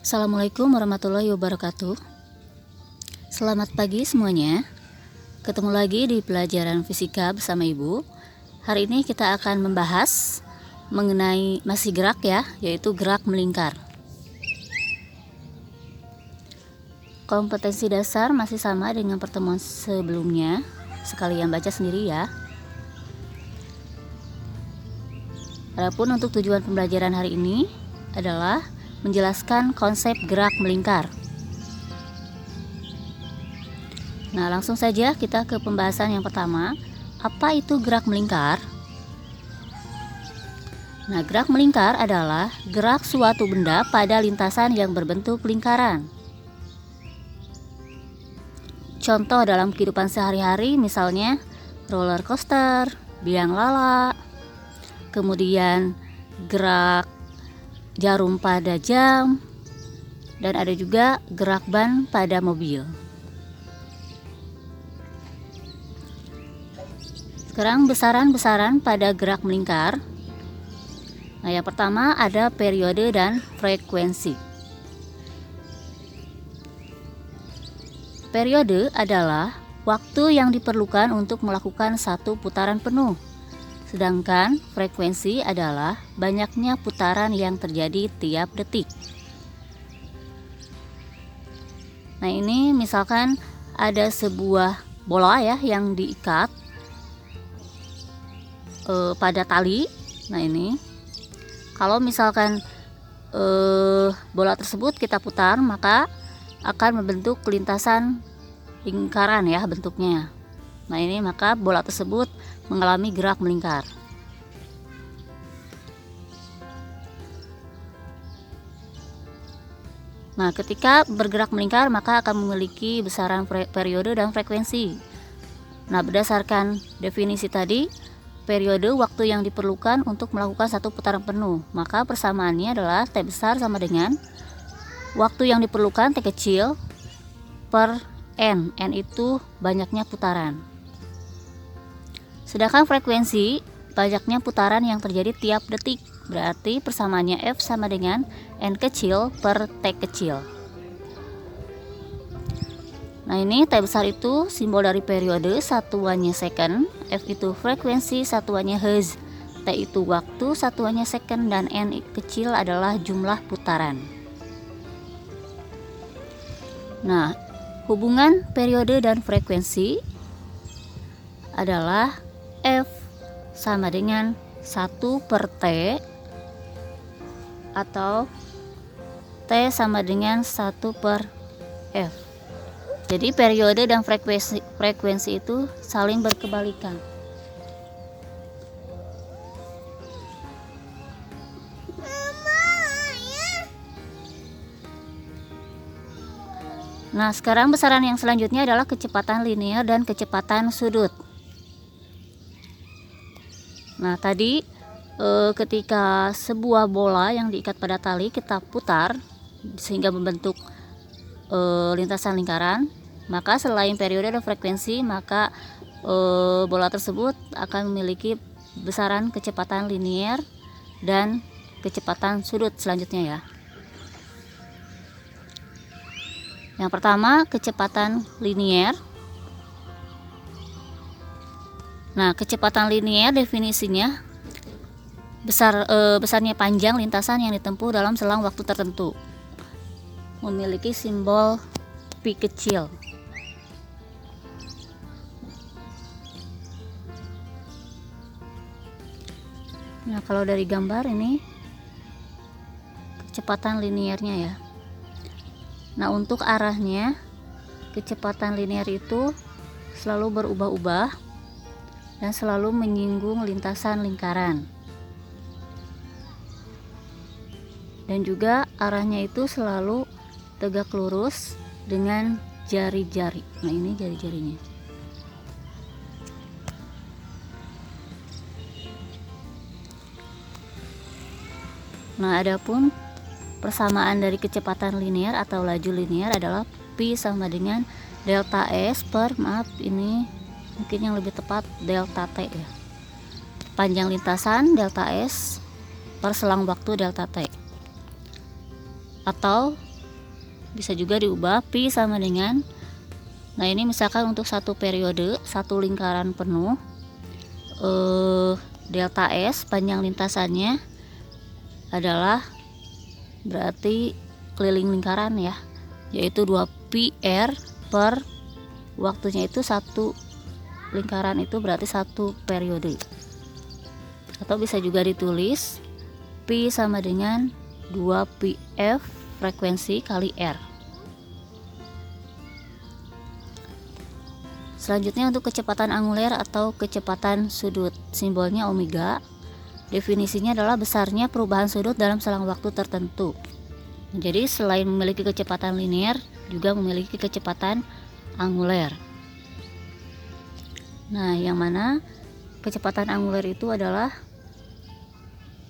Assalamualaikum warahmatullahi wabarakatuh. Selamat pagi semuanya. Ketemu lagi di pelajaran fisika bersama Ibu. Hari ini kita akan membahas mengenai masih gerak ya, yaitu gerak melingkar. Kompetensi dasar masih sama dengan pertemuan sebelumnya. Sekalian baca sendiri ya. Adapun untuk tujuan pembelajaran hari ini adalah menjelaskan konsep gerak melingkar. Nah, langsung saja kita ke pembahasan yang pertama. Apa itu gerak melingkar? Nah, gerak melingkar adalah gerak suatu benda pada lintasan yang berbentuk lingkaran. Contoh dalam kehidupan sehari-hari misalnya roller coaster, biang lala, kemudian gerak jarum pada jam, dan ada juga gerak ban pada mobil. Sekarang besaran-besaran pada gerak melingkar. Nah, yang pertama ada periode dan frekuensi. Periode adalah waktu yang diperlukan untuk melakukan satu putaran penuh. Sedangkan frekuensi adalah banyaknya putaran yang terjadi tiap detik. Nah, ini misalkan ada sebuah bola ya yang diikat pada tali. Nah, ini kalau misalkan bola tersebut kita putar, maka akan membentuk lintasan lingkaran ya bentuknya. Nah, ini maka bola tersebut mengalami gerak melingkar. Nah, ketika bergerak melingkar maka akan memiliki besaran periode dan frekuensi. Nah, berdasarkan definisi tadi, periode waktu yang diperlukan untuk melakukan satu putaran penuh, maka persamaannya adalah T besar sama dengan waktu yang diperlukan T kecil per N. N itu banyaknya putaran. Sedangkan frekuensi banyaknya putaran yang terjadi tiap detik, berarti persamaannya F sama dengan N kecil per T kecil. Nah, ini T besar itu simbol dari periode, satuannya second, F itu frekuensi, satuannya hertz, T itu waktu, satuannya second, dan N kecil adalah jumlah putaran. Nah, hubungan periode dan frekuensi adalah F sama dengan 1 per T atau T sama dengan 1 per F. Jadi periode dan frekuensi itu saling berkebalikan. Nah, sekarang besaran yang selanjutnya adalah kecepatan linear dan kecepatan sudut. Nah, tadi ketika sebuah bola yang diikat pada tali kita putar sehingga membentuk lintasan lingkaran, maka selain periode dan frekuensi, maka bola tersebut akan memiliki besaran kecepatan linear dan kecepatan sudut selanjutnya ya. Yang pertama, kecepatan linear. Nah, kecepatan linear definisinya besarnya panjang lintasan yang ditempuh dalam selang waktu tertentu. Memiliki simbol pi kecil. Nah, kalau dari gambar ini kecepatan linearnya ya. Nah, untuk arahnya kecepatan linear itu selalu berubah-ubah dan selalu menyinggung lintasan lingkaran. Dan juga arahnya itu selalu tegak lurus dengan jari-jari. Nah, ini jari-jarinya. Nah, adapun persamaan dari kecepatan linear atau laju linear adalah pi sama dengan delta S per, ini mungkin yang lebih tepat delta T ya. Panjang lintasan delta S per selang waktu delta T. Atau bisa juga diubah pi sama dengan, nah ini misalkan untuk satu periode, satu lingkaran penuh, delta S panjang lintasannya adalah berarti keliling lingkaran ya, yaitu 2 pi r per waktunya itu satu lingkaran itu berarti satu periode. Atau bisa juga ditulis pi sama dengan 2 pi f frekuensi kali r. Selanjutnya untuk kecepatan anguler atau kecepatan sudut, simbolnya omega. Definisinya adalah besarnya perubahan sudut dalam selang waktu tertentu. Jadi selain memiliki kecepatan linear, juga memiliki kecepatan anguler. Nah, yang mana kecepatan anguler itu adalah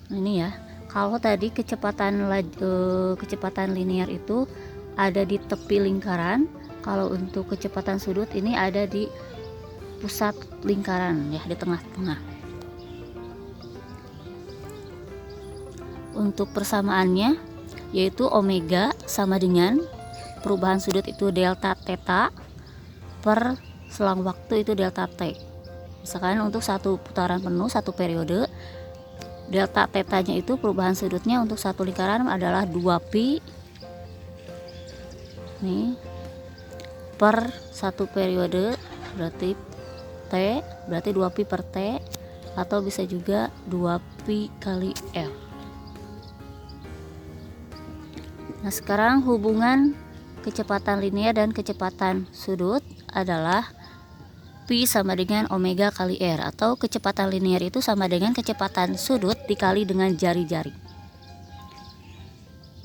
ini ya. Kalau tadi kecepatan linear itu ada di tepi lingkaran, kalau untuk kecepatan sudut ini ada di pusat lingkaran ya, di tengah-tengah. Untuk persamaannya yaitu omega sama dengan perubahan sudut itu delta theta per selang waktu itu delta t. Misalkan untuk satu putaran penuh, satu periode, delta tetanya itu perubahan sudutnya untuk satu lingkaran adalah 2 pi nih per satu periode, berarti t berarti 2 pi per t, atau bisa juga 2 pi kali f. Nah, sekarang hubungan kecepatan linear dan kecepatan sudut adalah pi sama dengan omega kali r, atau kecepatan linear itu sama dengan kecepatan sudut dikali dengan jari-jari.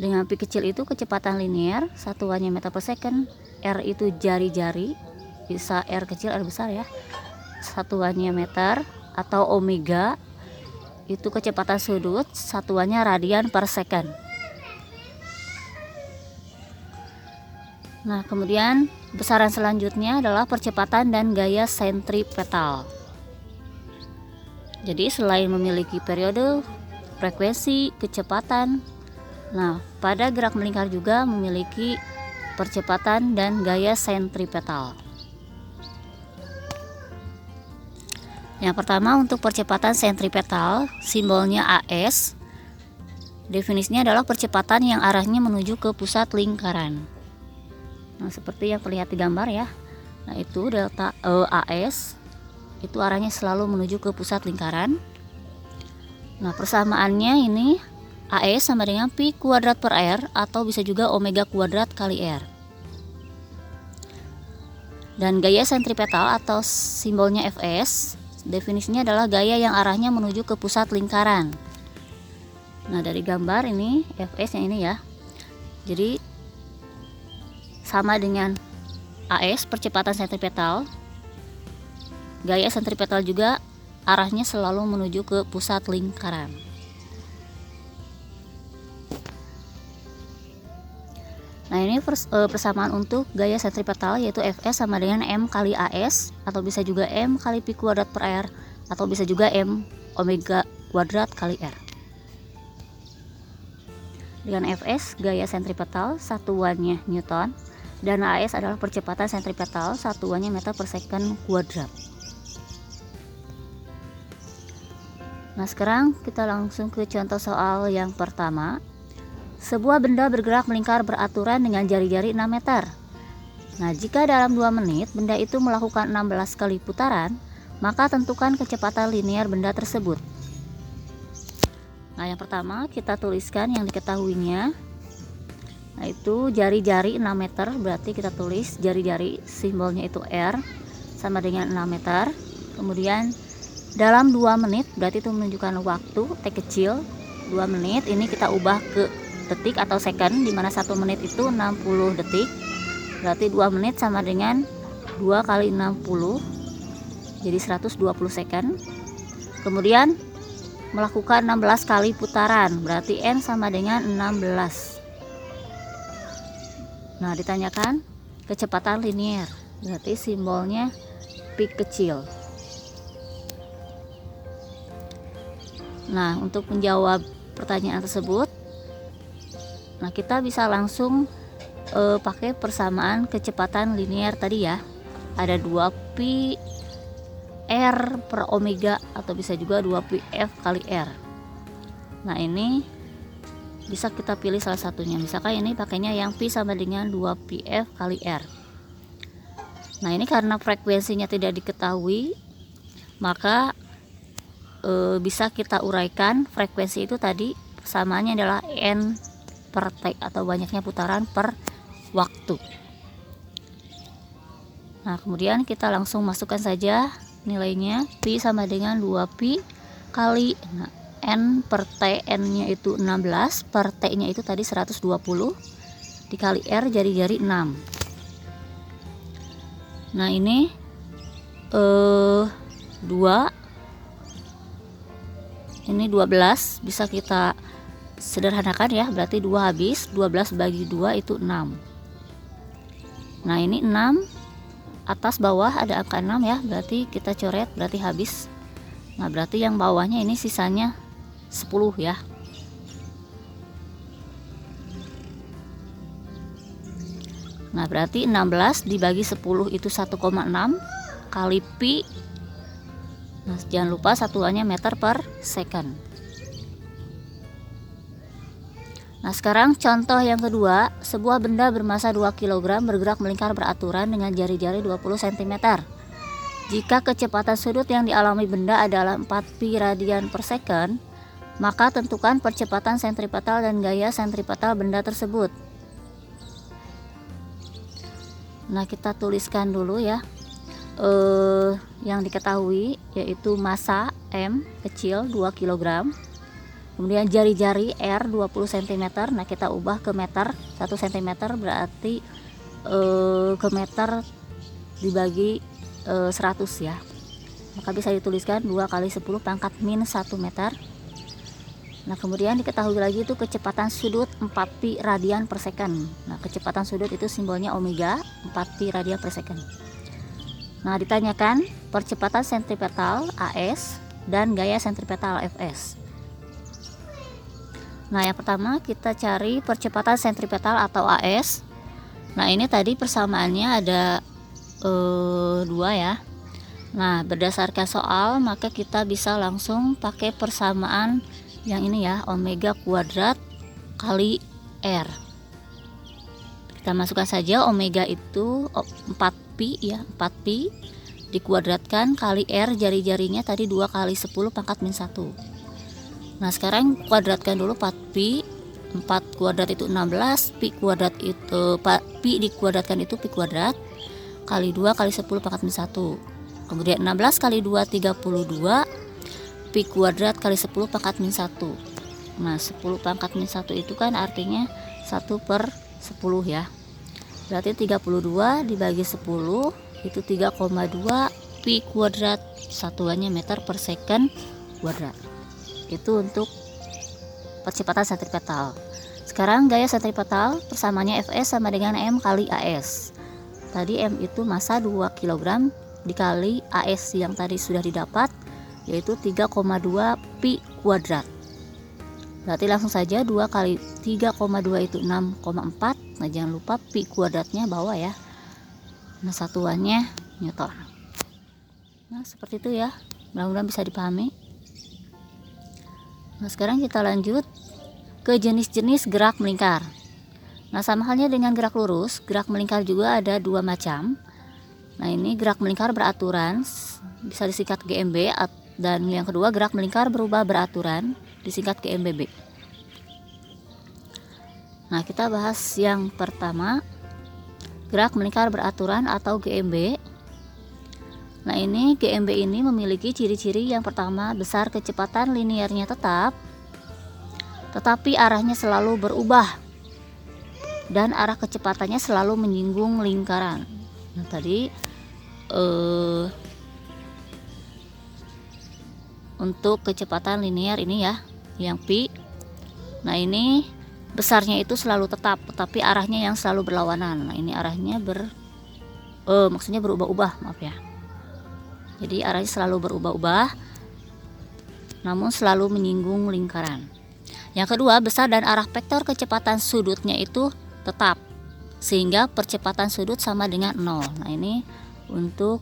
Dengan pi kecil itu kecepatan linear, satuannya meter per second, r itu jari-jari, bisa r kecil r besar ya, satuannya meter, atau omega itu kecepatan sudut, satuannya radian per second. Nah, kemudian besaran selanjutnya adalah percepatan dan gaya sentripetal. Jadi selain memiliki periode, frekuensi, kecepatan, nah pada gerak melingkar juga memiliki percepatan dan gaya sentripetal. Yang pertama untuk percepatan sentripetal, simbolnya AS. Definisinya adalah percepatan yang arahnya menuju ke pusat lingkaran. Nah, seperti yang terlihat di gambar ya. Nah, itu delta AS itu arahnya selalu menuju ke pusat lingkaran. Nah, persamaannya ini AS sama dengan pi kuadrat per r, atau bisa juga omega kuadrat kali r. Dan gaya sentripetal atau simbolnya Fs, definisinya adalah gaya yang arahnya menuju ke pusat lingkaran. Nah, dari gambar ini Fs yang ini ya. Jadi sama dengan AS percepatan sentripetal, gaya sentripetal juga arahnya selalu menuju ke pusat lingkaran. Nah, ini persamaan untuk gaya sentripetal yaitu Fs sama dengan M kali AS, atau bisa juga M kali pi kuadrat per R, atau bisa juga M omega kuadrat kali R. Dengan Fs gaya sentripetal, satuannya Newton, dan AS adalah percepatan sentripetal, satuannya meter per second kuadrat. Nah, sekarang kita langsung ke contoh soal yang pertama. Sebuah benda bergerak melingkar beraturan dengan jari-jari 6 meter. Nah, jika dalam 2 menit benda itu melakukan 16 kali putaran, maka tentukan kecepatan linear benda tersebut. Nah, yang pertama kita tuliskan yang diketahuinya. Nah, itu jari-jari 6 meter, berarti kita tulis jari-jari simbolnya itu R sama dengan 6 meter. Kemudian dalam 2 menit, berarti itu menunjukkan waktu T kecil 2 menit, ini kita ubah ke detik atau second, dimana 1 menit itu 60 detik, berarti 2 menit sama dengan 2 kali 60, jadi 120 second. Kemudian melakukan 16 kali putaran, berarti N sama dengan 16. Nah, ditanyakan kecepatan linear, berarti simbolnya pi kecil. Nah, untuk menjawab pertanyaan tersebut, nah kita bisa langsung pakai persamaan kecepatan linear tadi ya. Ada 2pi R per omega atau bisa juga 2pi F kali R. Nah ini bisa kita pilih salah satunya. Misalkan ini pakainya yang pi sama dengan 2pi F kali R. Nah ini karena frekuensinya tidak diketahui, maka bisa kita uraikan frekuensi itu tadi persamaannya adalah N per T atau banyaknya putaran per waktu. Nah kemudian kita langsung masukkan saja nilainya. Pi sama dengan 2pi kali N per T, N nya itu 16, per T nya itu tadi 120 dikali R jari-jari 6. Nah ini 2, ini 12 bisa kita sederhanakan ya, berarti 2 habis, 12 bagi 2 itu 6. Nah ini 6 atas bawah ada angka 6 ya, berarti kita coret, berarti habis. Nah berarti yang bawahnya ini sisanya 10 ya. Nah berarti 16 dibagi 10 itu 1,6 kali pi. Nah jangan lupa satuannya meter per second. Nah sekarang contoh yang kedua, sebuah benda bermasa 2 kg bergerak melingkar beraturan dengan jari-jari 20 cm. Jika kecepatan sudut yang dialami benda adalah 4pi radian per second, maka tentukan percepatan sentripetal dan gaya sentripetal benda tersebut. Nah kita tuliskan dulu ya yang diketahui, yaitu massa M kecil 2 kg, kemudian jari-jari R 20 cm. Nah kita ubah ke meter, 1 cm berarti ke meter dibagi 100 ya, maka bisa dituliskan 2 kali 10 pangkat min 1 meter. Nah kemudian diketahui lagi itu kecepatan sudut 4pi radian per second. Nah kecepatan sudut itu simbolnya omega, 4pi radian per second. Nah ditanyakan percepatan sentripetal AS dan gaya sentripetal Fs. Nah yang pertama kita cari percepatan sentripetal atau AS. Nah ini tadi persamaannya ada 2 ya. Nah berdasarkan soal maka kita bisa langsung pakai persamaan yang ini ya, omega kuadrat kali R. Kita masukkan saja omega itu 4pi ya, 4pi dikuadratkan kali R, jari-jarinya tadi 2 kali 10 pangkat min 1. Nah sekarang kuadratkan dulu 4pi. 4 kuadrat itu 16, pi kuadrat itu pi dikuadratkan itu pi kuadrat kali 2 kali 10 pangkat min 1. Kemudian 16 kali 2 32, pi kuadrat kali 10 pangkat min 1. Nah 10 pangkat min 1 itu kan artinya 1 per 10 ya, berarti 32 dibagi 10 itu 3,2 pi kuadrat, satuannya meter per second kuadrat. Itu untuk percepatan sentripetal. Sekarang gaya sentripetal persamaannya Fs sama dengan M kali AS. Tadi M itu massa 2 kg dikali AS yang tadi sudah didapat, yaitu 3,2 pi kuadrat. Berarti langsung saja 2 kali 3,2 itu 6,4. Nah jangan lupa pi kuadratnya bawah ya. Nah satuannya Newton. Nah seperti itu ya, mudah-mudahan bisa dipahami. Nah sekarang kita lanjut ke jenis-jenis gerak melingkar. Nah sama halnya dengan gerak lurus, gerak melingkar juga ada 2 macam. Nah ini gerak melingkar beraturan, bisa disingkat GMB, dan yang kedua gerak melingkar berubah beraturan, disingkat GMBB. Nah kita bahas yang pertama, gerak melingkar beraturan atau GMB. Nah ini GMB ini memiliki ciri-ciri yang pertama, besar kecepatan linearnya tetap, tetapi arahnya selalu berubah dan arah kecepatannya selalu menyinggung lingkaran. Nah tadi untuk kecepatan linear ini ya, yang pi. Nah ini besarnya itu selalu tetap, tetapi arahnya yang selalu berlawanan. Nah ini arahnya maksudnya berubah-ubah, maaf ya. Jadi arahnya selalu berubah-ubah, namun selalu menyinggung lingkaran. Yang kedua, besar dan arah vektor kecepatan sudutnya itu tetap. sehingga percepatan sudut sama dengan 0. Nah, ini untuk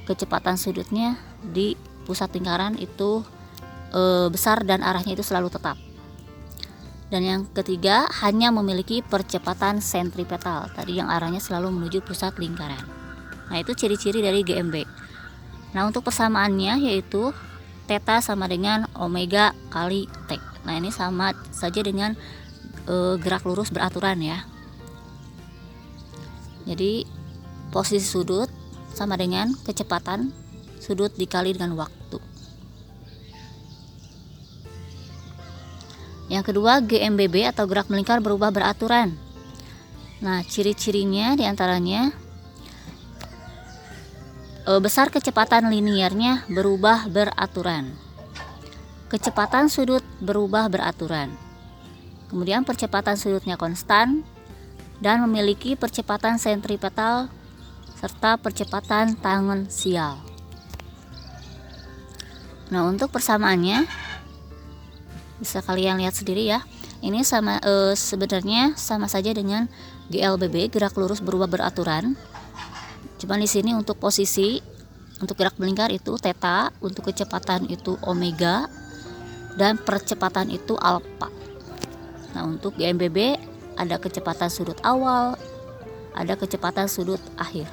kecepatan sudutnya di pusat lingkaran itu besar dan arahnya itu selalu tetap. Dan yang ketiga, hanya memiliki percepatan sentripetal, tadi yang arahnya selalu menuju pusat lingkaran. Nah, itu ciri-ciri dari GMB. Nah, untuk persamaannya yaitu theta sama dengan omega kali T. Nah, ini sama saja dengan gerak lurus beraturan ya. Jadi posisi sudut sama dengan kecepatan sudut dikali dengan waktu. Yang kedua, GMBB atau gerak melingkar berubah beraturan. Nah, ciri-cirinya diantaranya besar kecepatan linearnya berubah beraturan, kecepatan sudut berubah beraturan, kemudian percepatan sudutnya konstan dan memiliki percepatan sentripetal serta percepatan tangensial. Nah, untuk persamaannya bisa kalian lihat sendiri ya. Ini sama sebenarnya sama saja dengan GLBB, gerak lurus berubah beraturan. Cuma di sini untuk posisi, untuk gerak melingkar itu theta, untuk kecepatan itu omega, dan percepatan itu alpha. Nah, untuk GMBB ada kecepatan sudut awal, ada kecepatan sudut akhir.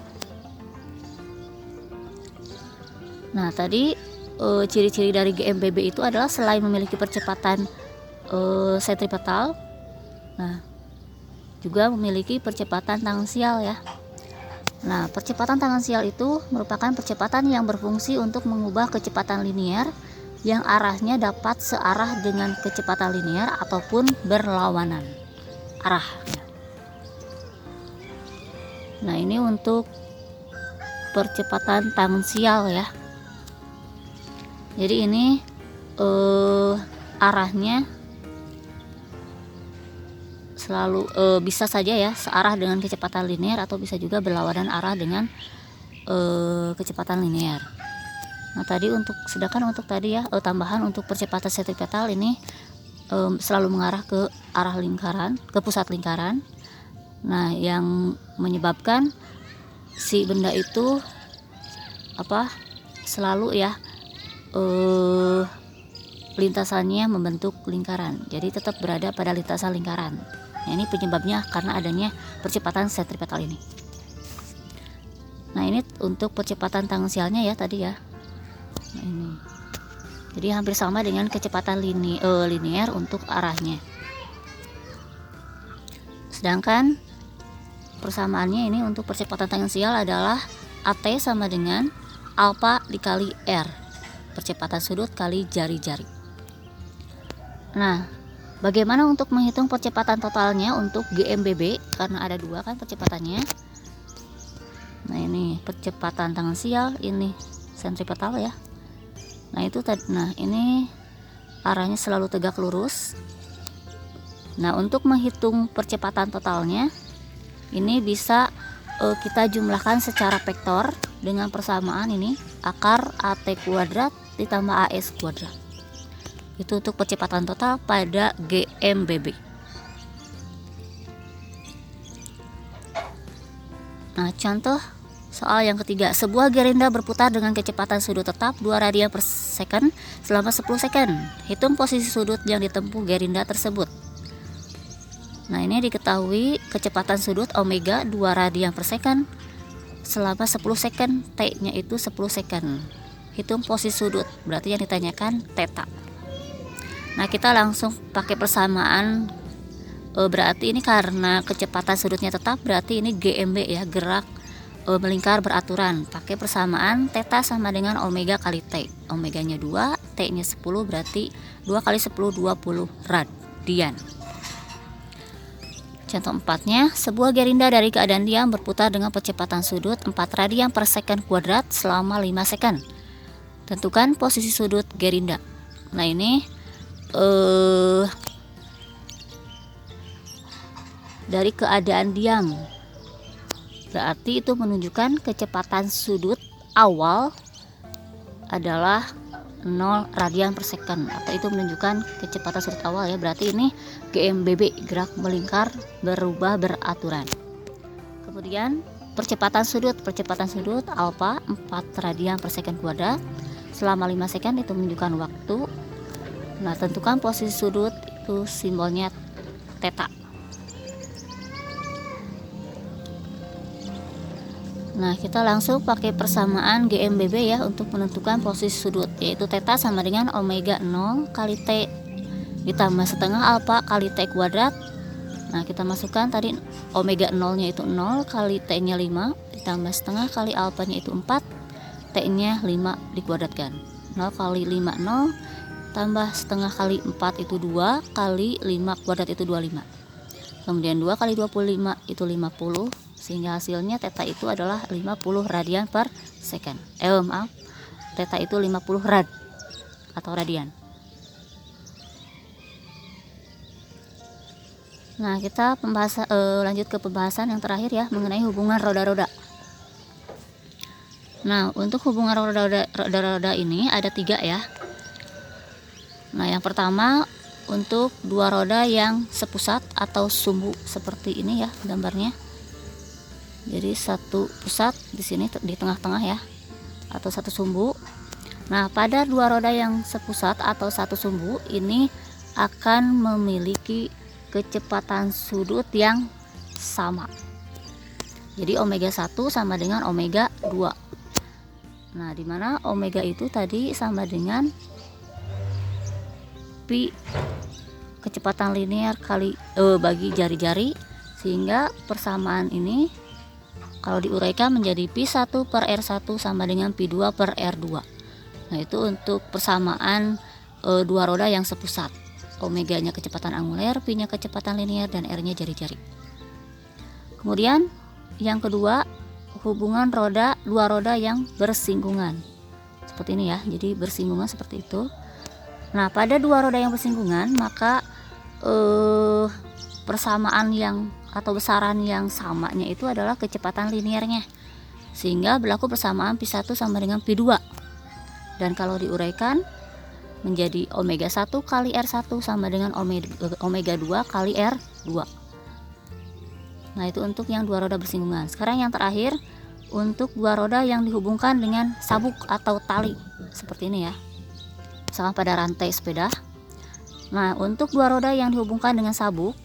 Nah, tadi ciri-ciri dari GMBB itu adalah selain memiliki percepatan sentripetal, nah juga memiliki percepatan tangensial ya. Nah, percepatan tangensial itu merupakan percepatan yang berfungsi untuk mengubah kecepatan linear yang arahnya dapat searah dengan kecepatan linear ataupun berlawanan arah. Nah, ini untuk percepatan tangensial ya. Jadi ini arahnya selalu bisa saja ya searah dengan kecepatan linear atau bisa juga berlawanan arah dengan kecepatan linear. Nah, tadi sedangkan untuk tadi ya tambahan untuk percepatan sentripetal ini selalu mengarah ke arah lingkaran, ke pusat lingkaran. Nah, yang menyebabkan si benda itu selalu ya lintasannya membentuk lingkaran, jadi tetap berada pada lintasan lingkaran. Nah, ini penyebabnya karena adanya percepatan sentripetal ini. Nah, ini untuk percepatan tangensialnya ya tadi ya. Nah, ini jadi hampir sama dengan kecepatan linear untuk arahnya. Sedangkan persamaannya ini untuk percepatan tangensial adalah AT sama dengan alpha dikali R, percepatan sudut kali jari-jari. Nah, bagaimana untuk menghitung percepatan totalnya untuk GMBB, karena ada dua kan percepatannya. Nah, ini percepatan tangensial, ini sentripetal ya. Nah, ini arahnya selalu tegak lurus. Nah, untuk menghitung percepatan totalnya ini bisa kita jumlahkan secara vektor dengan persamaan ini akar AT kuadrat ditambah AS kuadrat. Itu untuk percepatan total pada GMBB. Nah, contoh soal yang ketiga, sebuah gerinda berputar dengan kecepatan sudut tetap 2 radian per second selama 10 second. Hitung posisi sudut yang ditempuh gerinda tersebut. Nah, ini diketahui kecepatan sudut omega 2 radian per second selama 10 second, T-nya itu 10 second. Hitung posisi sudut, berarti yang ditanyakan theta. Nah, kita langsung pakai persamaan. Berarti ini karena kecepatan sudutnya tetap, berarti ini GMB ya, gerak melingkar beraturan. Pakai persamaan theta sama dengan omega kali T. Omeganya 2, T-nya 10, berarti 2 kali 10 20 radian. Contoh 4-nya, sebuah gerinda dari keadaan diam berputar dengan percepatan sudut 4 radian per second kuadrat selama 5 second. Tentukan posisi sudut gerinda. Nah, ini dari keadaan diam, berarti itu menunjukkan kecepatan sudut awal adalah 0 radian per second, atau itu menunjukkan kecepatan sudut awal ya. Berarti ini GMBB, gerak melingkar berubah beraturan. Kemudian percepatan sudut alfa 4 radian per second kuadrat selama 5 second itu menunjukkan waktu. Nah, tentukan posisi sudut, itu simbolnya theta. Nah, kita langsung pakai persamaan GMBB ya untuk menentukan posisi sudut, yaitu theta sama dengan omega 0 kali T ditambah setengah alfa kali T kuadrat. Nah, kita masukkan tadi omega 0 nya itu 0 kali T nya 5 ditambah setengah kali alfa nya itu 4, T nya 5 dikuadratkan. 0 kali 5 0 tambah setengah kali 4 itu 2 kali 5 kuadrat itu 25. Kemudian 2 kali 25 itu 50, sehingga hasilnya theta itu adalah 50 radian per second. Theta itu 50 rad atau radian. Nah, kita lanjut ke pembahasan yang terakhir ya, mengenai hubungan roda-roda. Nah, untuk hubungan roda-roda ini ada 3 ya. Nah, yang pertama untuk dua roda yang sepusat atau sumbu seperti ini ya gambarnya. Jadi satu pusat di sini di tengah-tengah ya, atau satu sumbu. Nah, pada dua roda yang sepusat atau satu sumbu ini akan memiliki kecepatan sudut yang sama. Jadi omega 1 sama dengan omega 2. Nah, dimana omega itu tadi sama dengan pi kecepatan linear kali bagi jari-jari, sehingga persamaan ini kalau diuraikan menjadi pi 1 per R1 sama dengan pi 2 per R2. Nah, itu untuk persamaan dua roda yang sepusat. Omega-nya kecepatan anguler, pi-nya kecepatan linear, dan R-nya jari-jari. Kemudian yang kedua, hubungan dua roda yang bersinggungan. Seperti ini ya, jadi bersinggungan seperti itu. Nah, pada dua roda yang bersinggungan, maka persamaan yang atau besaran yang samanya itu adalah kecepatan linearnya, sehingga berlaku persamaan pi 1 sama dengan pi 2. Dan kalau diuraikan menjadi omega 1 kali R1 sama dengan omega 2 kali R2. Nah, itu untuk yang dua roda bersinggungan. Sekarang yang terakhir untuk dua roda yang dihubungkan dengan sabuk atau tali seperti ini ya, misalkan pada rantai sepeda. Nah, untuk dua roda yang dihubungkan dengan sabuk,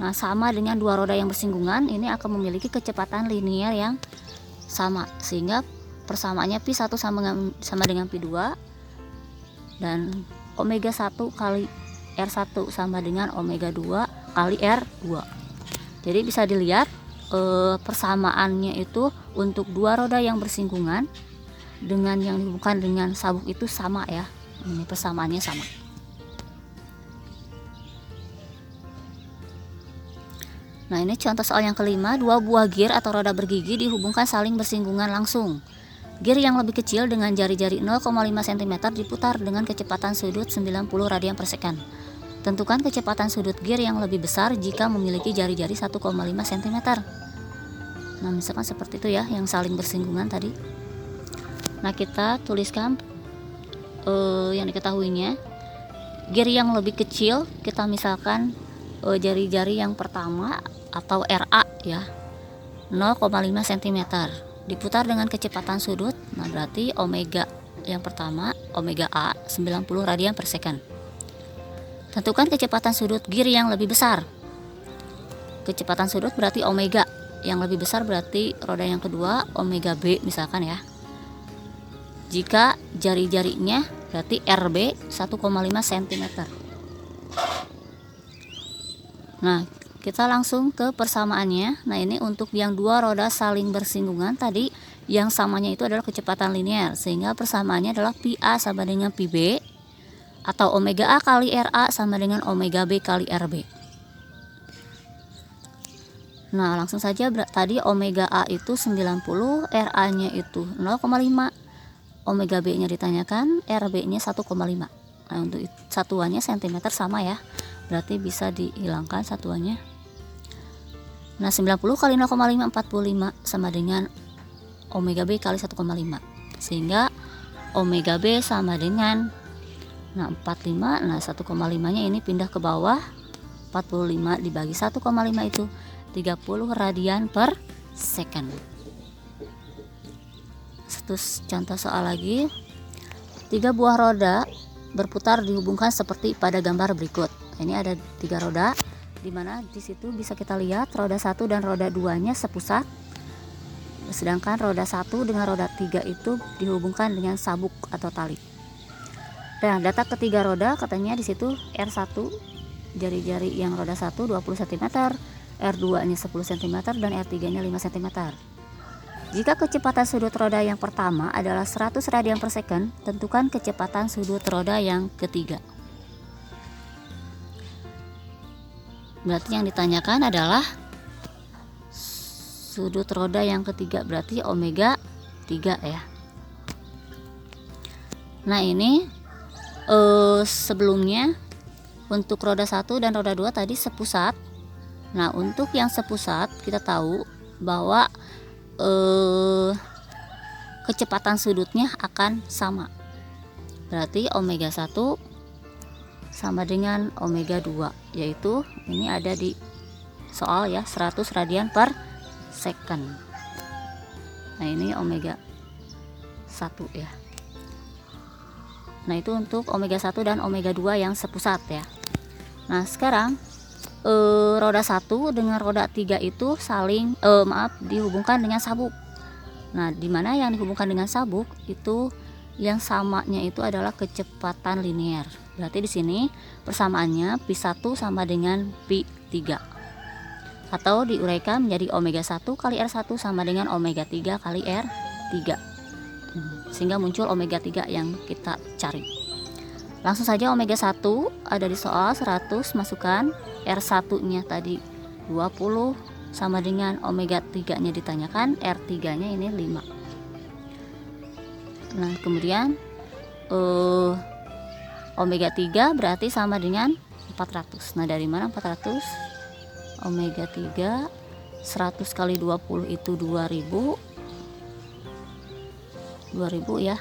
nah sama dengan dua roda yang bersinggungan, ini akan memiliki kecepatan linear yang sama, sehingga persamaannya pi 1 sama dengan pi 2, dan omega 1 kali R1 sama dengan omega 2 kali R2. Jadi bisa dilihat persamaannya itu untuk dua roda yang bersinggungan dengan yang dihubungkan dengan sabuk itu sama ya. Ini persamaannya sama. Nah, ini contoh soal yang kelima, dua buah gear atau roda bergigi dihubungkan saling bersinggungan langsung. Gear yang lebih kecil dengan jari-jari 0,5 cm diputar dengan kecepatan sudut 90 radian per second. Tentukan kecepatan sudut gear yang lebih besar jika memiliki jari-jari 1,5 cm. Nah, misalkan seperti itu ya, yang saling bersinggungan tadi. Nah, kita tuliskan yang diketahuinya. Gear yang lebih kecil, kita misalkan jari-jari yang pertama atau RA ya, 0,5 cm. Diputar dengan kecepatan sudut, nah berarti omega yang pertama, omega A 90 radian per second. Tentukan kecepatan sudut gear yang lebih besar. Kecepatan sudut berarti omega, yang lebih besar berarti roda yang kedua, omega B misalkan ya. Jika jari-jarinya berarti RB 1,5 cm. Nah, kita langsung ke persamaannya. Nah, ini untuk yang dua roda saling bersinggungan tadi, yang samanya itu adalah kecepatan linear, sehingga persamaannya adalah pi A sama dengan pi B, atau omega A kali RA sama dengan omega B kali RB. Nah, langsung saja tadi omega A itu 90, RA nya itu 0,5, omega B nya ditanyakan, RB nya 1,5. Nah, untuk satuannya cm sama ya, berarti bisa dihilangkan satuannya. Nah, 90 kali 0,5 45 sama dengan omega B kali 1,5, sehingga omega B sama dengan 45. Nah, 1,5 nya ini pindah ke bawah, 45 dibagi 1,5 itu 30 radian per second. Satu contoh soal lagi. 3 buah roda berputar dihubungkan seperti pada gambar berikut. Ini ada 3 roda, dimana di situ bisa kita lihat roda 1 dan roda 2-nya sepusat, sedangkan roda 1 dengan roda 3 itu dihubungkan dengan sabuk atau tali. Nah, data ketiga roda katanya di situ R1 jari-jari yang roda 1 20 cm, R2-nya 10 cm, dan R3-nya 5 cm. Jika kecepatan sudut roda yang pertama adalah 100 radian per second, tentukan kecepatan sudut roda yang ketiga. Berarti yang ditanyakan adalah sudut roda yang ketiga, berarti omega 3 ya. Nah, ini sebelumnya untuk roda 1 dan roda 2 tadi sepusat. Nah, untuk yang sepusat kita tahu bahwa kecepatan sudutnya akan sama. Berarti omega 1 sama dengan omega 2, yaitu ini ada di soal ya, 100 radian per second. Nah, ini omega 1 ya. Nah, itu untuk omega 1 dan omega 2 yang sepusat ya. Nah, sekarang roda 1 dengan roda 3 itu saling dihubungkan dengan sabuk. Nah, dimana yang dihubungkan dengan sabuk itu yang samanya itu adalah kecepatan linear. Berarti di sini persamaannya pi1 sama dengan pi3, atau diuraikan menjadi omega 1 kali R1 sama dengan omega 3 kali R3, sehingga muncul omega 3 yang kita cari. Langsung saja omega 1 ada di soal 100, masukkan R1-nya tadi 20 sama dengan omega 3-nya ditanyakan, R3-nya ini 5. Nah, kemudian omega 3 berarti sama dengan 400. Nah, dari mana 400? Omega 3 100 kali 20 itu 2000 ya,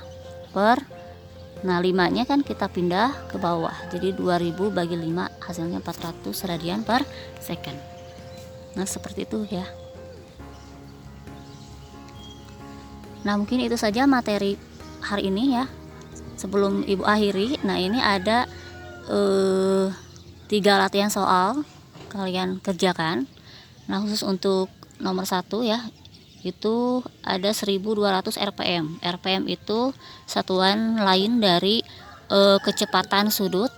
per, nah 5-nya kan kita pindah ke bawah, jadi 2000 bagi 5 hasilnya 400 radian per second. Nah, seperti itu ya. Nah, mungkin itu saja materi hari ini ya. Sebelum Ibu akhiri, nah ini ada 3 latihan soal kalian kerjakan. Nah, khusus untuk nomor 1 ya, itu ada 1200 rpm. Rpm itu satuan lain dari kecepatan sudut.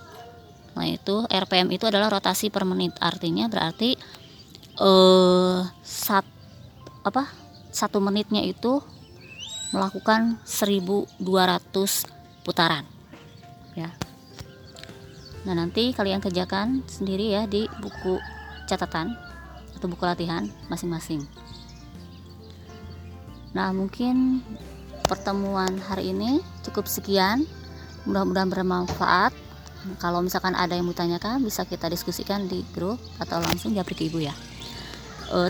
Nah, itu rpm itu adalah rotasi per menit. Artinya berarti 1 menitnya itu melakukan 1200 putaran ya. Nah, nanti kalian kerjakan sendiri ya di buku catatan atau buku latihan masing-masing. Nah, mungkin pertemuan hari ini cukup sekian, mudah-mudahan bermanfaat. Kalau misalkan ada yang ditanyakan, bisa kita diskusikan di grup atau langsung japri ke Ibu ya.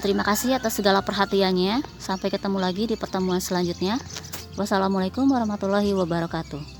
Terima kasih atas segala perhatiannya. Sampai ketemu lagi di pertemuan selanjutnya. Wassalamualaikum warahmatullahi wabarakatuh.